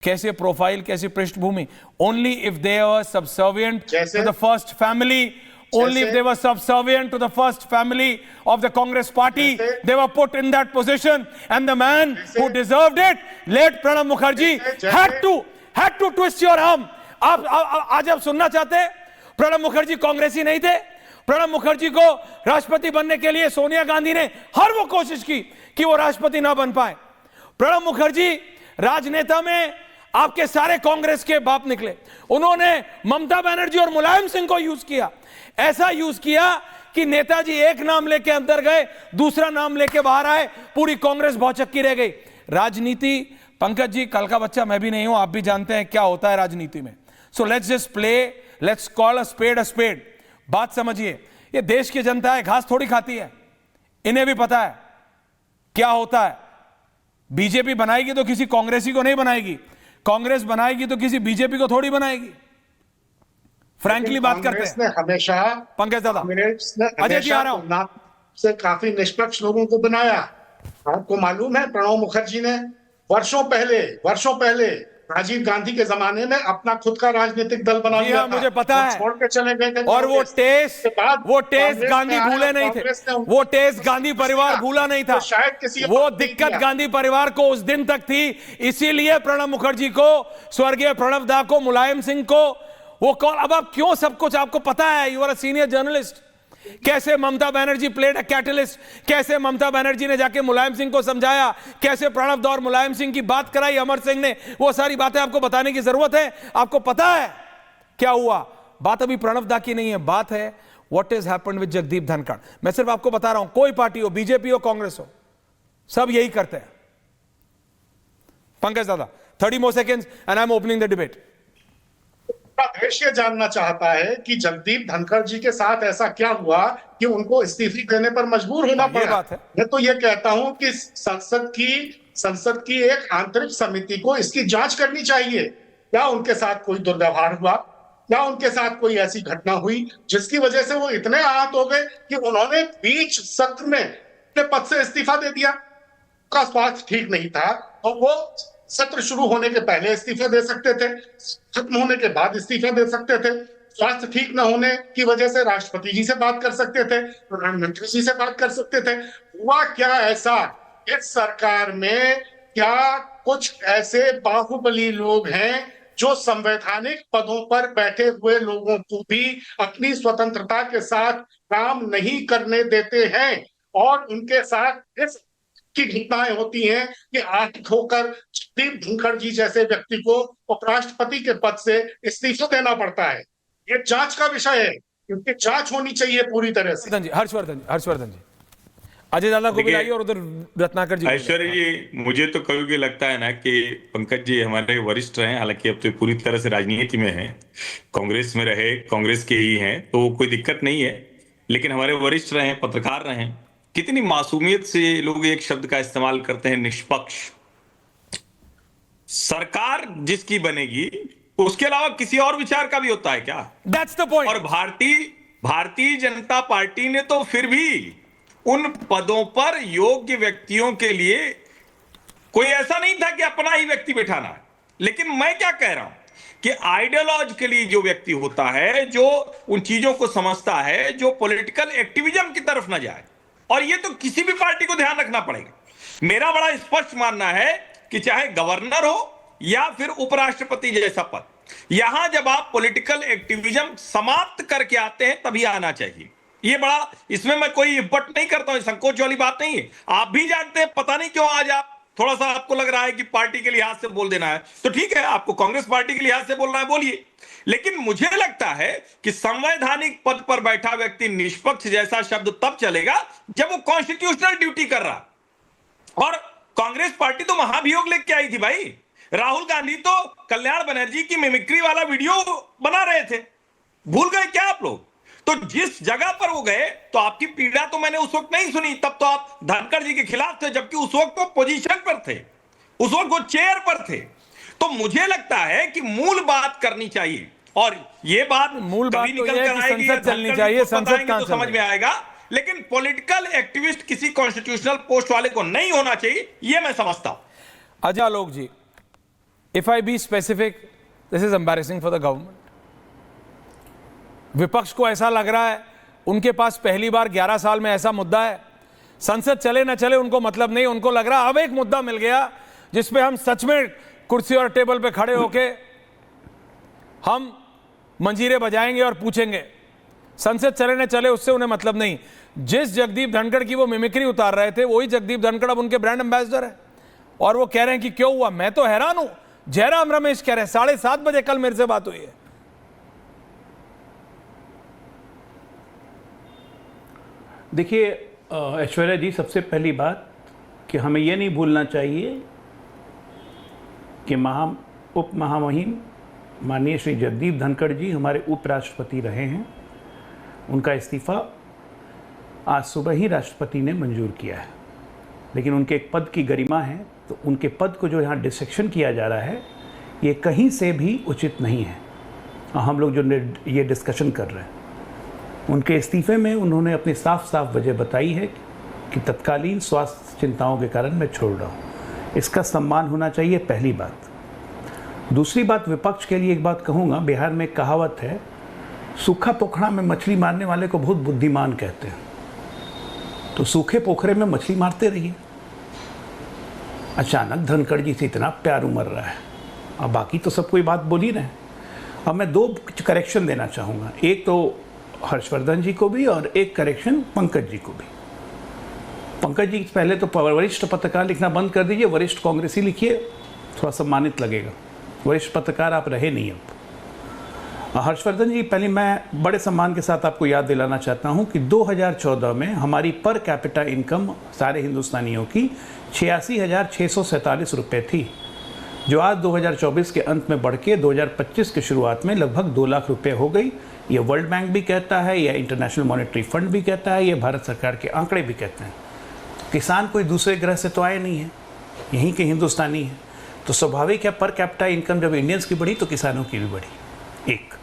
कैसे प्रोफाइल, कैसे पृष्ठभूमि, only if they are subservient to the first family, only if they were subservient to the first family of the Congress party, they were put in that position, and the man who deserved it, late Pranab Mukherjee, had to twist your arm. आज आप सुनना चाहते हैं? प्रणब मुखर्जी कांग्रेसी नहीं थे। प्रणब मुखर्जी को राष्ट्रपति बनने के लिए सोनिया गांधी ने हर वो कोशिश की कि वो राष्ट्रपति ना बन पाए। प्रणब मुखर्जी राजनेता में आपके सारे कांग्रेस के बाप निकले। उन्होंने ममता बनर्जी और मुलायम सिंह को यूज किया, ऐसा यूज किया कि नेताजी एक नाम लेके अंदर गए, दूसरा नाम लेके बाहर आए, पूरी कांग्रेस भौचक्की रह गई। राजनीति, पंकज जी, कल का बच्चा मैं भी नहीं हूं, आप भी जानते हैं क्या होता है राजनीति में। So let's just play, let's call a spade. बात समझिए, ये देश की जनता है, घास थोड़ी खाती है, इन्हें भी पता है क्या होता है। बीजेपी बनाएगी तो किसी कांग्रेसी को नहीं बनाएगी, कांग्रेस बनाएगी तो किसी बीजेपी को थोड़ी बनाएगी। फ्रैंकली बात करते हैं। हमेशा पंकज दादा, अजय जी आ रहा हूं, से काफी निष्पक्ष लोगों को बनाया। आपको मालूम है प्रणब मुखर्जी ने वर्षों पहले राजीव गांधी के जमाने में अपना खुद का राजनीतिक दल बना लिया था। मुझे पता है, छोड़ के चले गए थे। और वो टेस्ट गांधी भूले नहीं थे, वो टेस्ट गांधी परिवार भूला नहीं था। शायद किसी वो दिक्कत गांधी परिवार को उस दिन तक थी, इसीलिए प्रणब मुखर्जी को, स्वर्गीय प्रणब दा को, मुलायम सिंह को वो कॉल। अब आप क्यों, सब कुछ आपको पता है, you are a senior journalist. कैसे Mamata Banerjee played a catalyst, कैसे ममता बनर्जी ने जाके मुलायम सिंह को समझाया, कैसे प्रणब दा और मुलायम सिंह की बात कराई अमर सिंह ने, वो सारी बातें आपको बताने की जरूरत है। आपको पता है क्या हुआ। बात अभी प्रणब दा की नहीं है, बात है what is happened with Jagdeep Dhankhar. मैं सिर्फ आपको बता रहा हूं, कोई पार्टी हो, बीजेपी हो, कांग्रेस हो, सब यही करते हैं। पंकज दादा, 30 more seconds and I'm opening the debate. देश ये जानना चाहता है कि जगदीप धनखड़ जी के साथ ऐसा क्या हुआ कि उनको इस्तीफे देने पर मजबूर होना पड़ा। मैं तो ये कहता हूं कि संसद की एक आंतरिक समिति को इसकी जांच करनी चाहिए। क्या उनके साथ कोई दुर्व्यवहार हुआ, क्या उनके साथ कोई ऐसी घटना हुई जिसकी वजह से वो इतने आहत हो गए कि उन्होंने बीच सत्र में अपने पद से इस्तीफा दे दिया। उनका स्वास्थ्य ठीक नहीं था तो वो सत्र शुरू होने के पहले इस्तीफा दे सकते थे, खत्म होने के बाद इस्तीफा दे सकते थे। स्वास्थ्य ठीक न होने की वजह से राष्ट्रपति जी से बात कर सकते थे, प्रधानमंत्री जी से बात कर सकते थे। हुआ क्या ऐसा इस सरकार में? क्या कुछ ऐसे बाहुबली लोग हैं जो संवैधानिक पदों पर बैठे हुए लोगों को भी अपनी स्वतंत्रता के साथ काम नहीं करने देते हैं, और उनके साथ इस की घटनाएं होती हैं कि आंख खोकर जगदीप धनखड़ जी जैसे व्यक्ति को उपराष्ट्रपति के पद से इस्तीफा देना पड़ता है। ये जांच का विषय है, क्योंकि जांच होनी चाहिए पूरी तरह से। हर्षवर्धन जी, अजय दादा को बुलाइए और उधर रत्नाकर जी। ऐश्वर्य जी, मुझे तो कभी भी लगता है ना कि पंकज जी हमारे वरिष्ठ रहे, हालांकि अब तो पूरी तरह से राजनीति में है, कांग्रेस में रहे, कांग्रेस के ही हैं, तो कोई दिक्कत नहीं है, लेकिन हमारे वरिष्ठ रहे, पत्रकार रहे। कितनी मासूमियत से लोग एक शब्द का इस्तेमाल करते हैं, निष्पक्ष। सरकार जिसकी बनेगी उसके अलावा किसी और विचार का भी होता है क्या? That's the point. और भारतीय जनता पार्टी ने तो फिर भी उन पदों पर योग्य व्यक्तियों के लिए कोई ऐसा नहीं था कि अपना ही व्यक्ति बैठाना है। लेकिन मैं क्या कह रहा हूं कि आइडियोलॉजिकली जो व्यक्ति होता है, जो उन चीजों को समझता है, जो पॉलिटिकल एक्टिविज्म की तरफ न जाए, और ये तो किसी भी पार्टी को ध्यान रखना पड़ेगा। मेरा बड़ा स्पष्ट मानना है कि चाहे गवर्नर हो या फिर उपराष्ट्रपति जैसा पद, यहां जब आप पॉलिटिकल एक्टिविज्म समाप्त करके आते हैं तभी आना चाहिए। ये बड़ा, इसमें मैं कोई इब्बट नहीं करता हूं, संकोच वाली बात नहीं है। आप भी जानते हैं, पता नहीं क्यों आज आप थोड़ा सा आपको लग रहा है कि पार्टी के लिहाज से बोल देना है, तो ठीक है, आपको कांग्रेस पार्टी के लिहाज से बोलना है, बोलिए। लेकिन मुझे लगता है कि संवैधानिक पद पर बैठा व्यक्ति निष्पक्ष जैसा शब्द तब चलेगा जब वो कॉन्स्टिट्यूशनल ड्यूटी कर रहा। और कांग्रेस पार्टी तो महाभियोग लेके आई थी भाई। राहुल गांधी तो कल्याण बनर्जी की मिमिक्री वाला वीडियो बना रहे थे, भूल गए क्या आप लोग? तो जिस जगह पर वो गए, तो आपकी पीड़ा तो मैंने उस वक्त नहीं सुनी, तब तो आप धनखड़ जी के खिलाफ थे, जबकि उस वक्त वो पोजीशन पर थे, उस वक्त वो चेयर पर थे। तो मुझे लगता है कि मूल बात करनी चाहिए, और ये बात मूल बात तो निकल कर आएगी, संसद चलनी चाहिए, संसद तो समझ में आएगा। लेकिन पॉलिटिकल एक्टिविस्ट किसी कॉन्स्टिट्यूशनल पोस्ट वाले को नहीं होना चाहिए, ये मैं समझता हूं। अजय आलोक जी, If I be specific, this is embarrassing for the government. विपक्ष को ऐसा लग रहा है उनके पास पहली बार 11 साल में ऐसा मुद्दा है, संसद चले ना चले उनको मतलब नहीं, उनको लग रहा अब एक मुद्दा मिल गया जिसपे हम सच में कुर्सी और टेबल पे खड़े होके हम मंजीरे बजाएंगे और पूछेंगे। संसद चले न चले उससे उन्हें मतलब नहीं। जिस जगदीप धनखड़ की वो मिमिक्री उतार रहे थे वही जगदीप धनखड़ अब उनके ब्रांड एम्बेसडर है और वो कह रहे हैं कि क्यों हुआ। मैं तो हैरान हूं, जयराम रमेश कह रहे हैं 7:30 बजे कल मेरे से बात हुई है। देखिए ऐश्वर्या जी, सबसे पहली बात कि हमें यह नहीं भूलना चाहिए कि उप महामहिम माननीय श्री जगदीप धनखड़ जी हमारे उपराष्ट्रपति रहे हैं। उनका इस्तीफ़ा आज सुबह ही राष्ट्रपति ने मंजूर किया है, लेकिन उनके एक पद की गरिमा है, तो उनके पद को जो यहाँ डिसेक्शन किया जा रहा है ये कहीं से भी उचित नहीं है। और हम लोग जो ये डिस्कशन कर रहे हैं, उनके इस्तीफे में उन्होंने अपनी साफ वजह बताई है कि तत्कालीन स्वास्थ्य चिंताओं के कारण मैं छोड़ रहा हूँ। इसका सम्मान होना चाहिए, पहली बात। दूसरी बात, विपक्ष के लिए एक बात कहूँगा, बिहार में एक कहावत है, सूखा पोखरा में मछली मारने वाले को बहुत बुद्धिमान कहते हैं। तो सूखे पोखरे में मछली मारते रहिए। अचानक धनखड़ जी से इतना प्यार उमड़ रहा है, अब बाकी तो सब कोई बात बोल ही रहे हैं। अब मैं 2 करेक्शन देना चाहूँगा, एक तो हर्षवर्धन जी को भी और एक करेक्शन पंकज जी को भी। पंकज जी पहले तो वरिष्ठ पत्रकार लिखना बंद कर दीजिए, वरिष्ठ कांग्रेसी लिखिए, थोड़ा सम्मानित लगेगा। वरिष्ठ पत्रकार आप रहे नहीं अब। हर्षवर्धन जी, पहले मैं बड़े सम्मान के साथ आपको याद दिलाना चाहता हूं कि 2014 में हमारी पर कैपिटा इनकम सारे हिंदुस्तानियों की 86,647 रुपये थी, जो आज 2024 के अंत में बढ़ के 2025 के शुरुआत में लगभग 2 लाख रुपये हो गई। ये वर्ल्ड बैंक भी कहता है, या इंटरनेशनल मॉनेटरी फंड भी कहता है, ये भारत सरकार के आंकड़े भी कहते हैं। किसान कोई दूसरे ग्रह से तो आए नहीं है, यहीं के हिंदुस्तानी है, तो स्वाभाविक है पर कैपिटा इनकम जब इंडियंस की बढ़ी तो किसानों की भी बढ़ी। एक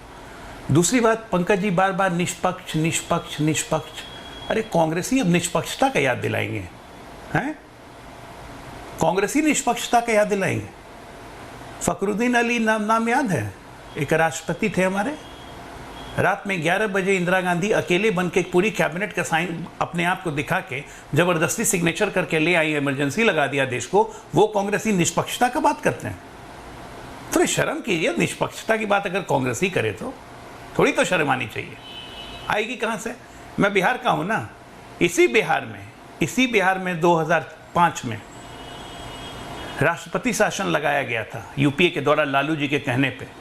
दूसरी बात, पंकज जी बार बार निष्पक्ष निष्पक्ष निष्पक्ष, अरे कांग्रेसी अब निष्पक्षता का याद दिलाएंगे हैं? कांग्रेसी निष्पक्षता का याद दिलाएंगे। फखरुद्दीन अली नाम याद है, एक राष्ट्रपति थे हमारे, रात में 11 बजे इंदिरा गांधी अकेले बन के पूरी कैबिनेट का साइन अपने आप को दिखा के जबरदस्ती सिग्नेचर करके ले आई, इमरजेंसी लगा दिया देश को। वो कांग्रेसी निष्पक्षता का बात करते हैं? थोड़ी शर्म कीजिए, निष्पक्षता की बात अगर कांग्रेसी करे तो थोड़ी तो शर्म आनी चाहिए। आएगी कहाँ से? मैं बिहार का हूँ ना, इसी बिहार में 2005 में राष्ट्रपति शासन लगाया गया था यूपीए के द्वारा, लालू जी के कहने पे।